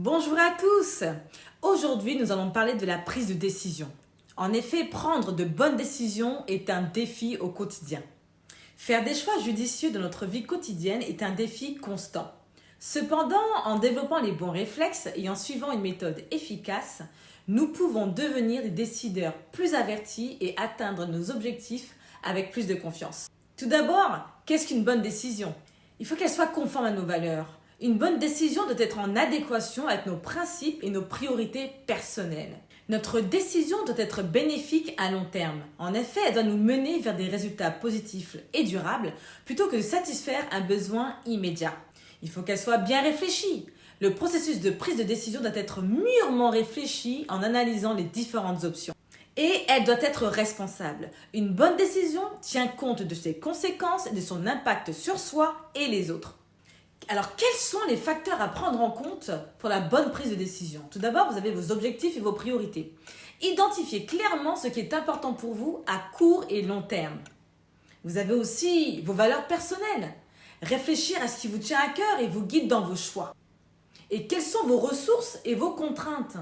Bonjour à tous. Aujourd'hui, nous allons parler de la prise de décision. En effet, prendre de bonnes décisions est un défi au quotidien. Faire des choix judicieux dans notre vie quotidienne est un défi constant. Cependant, en développant les bons réflexes et en suivant une méthode efficace, nous pouvons devenir des décideurs plus avertis et atteindre nos objectifs avec plus de confiance. Tout d'abord, qu'est-ce qu'une bonne décision? Il faut qu'elle soit conforme à nos valeurs. Une bonne décision doit être en adéquation avec nos principes et nos priorités personnelles. Notre décision doit être bénéfique à long terme. En effet, elle doit nous mener vers des résultats positifs et durables plutôt que de satisfaire un besoin immédiat. Il faut qu'elle soit bien réfléchie. Le processus de prise de décision doit être mûrement réfléchi en analysant les différentes options. Et elle doit être responsable. Une bonne décision tient compte de ses conséquences et de son impact sur soi et les autres. Alors, quels sont les facteurs à prendre en compte pour la bonne prise de décision? Tout d'abord, vous avez vos objectifs et vos priorités. Identifiez clairement ce qui est important pour vous à court et long terme. Vous avez aussi vos valeurs personnelles. Réfléchir à ce qui vous tient à cœur et vous guide dans vos choix. Et quelles sont vos ressources et vos contraintes?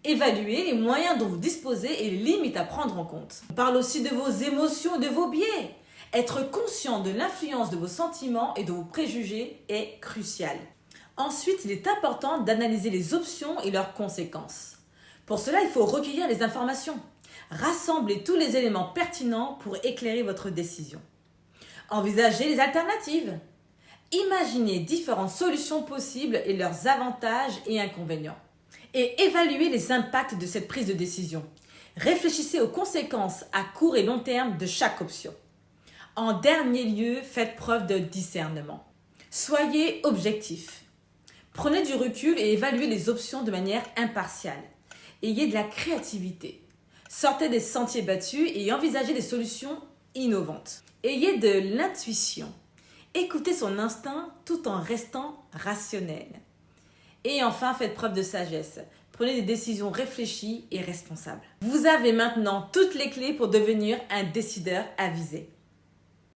Évaluez les moyens dont vous disposez et les limites à prendre en compte. On parle aussi de vos émotions et de vos biais. Être conscient de l'influence de vos sentiments et de vos préjugés est crucial. Ensuite, il est important d'analyser les options et leurs conséquences. Pour cela, il faut recueillir les informations. Rassemblez tous les éléments pertinents pour éclairer votre décision. Envisagez les alternatives. Imaginez différentes solutions possibles et leurs avantages et inconvénients. Et évaluez les impacts de cette prise de décision. Réfléchissez aux conséquences à court et long terme de chaque option. En dernier lieu, faites preuve de discernement. Soyez objectif. Prenez du recul et évaluez les options de manière impartiale. Ayez de la créativité. Sortez des sentiers battus et envisagez des solutions innovantes. Ayez de l'intuition. Écoutez son instinct tout en restant rationnel. Et enfin, faites preuve de sagesse. Prenez des décisions réfléchies et responsables. Vous avez maintenant toutes les clés pour devenir un décideur avisé.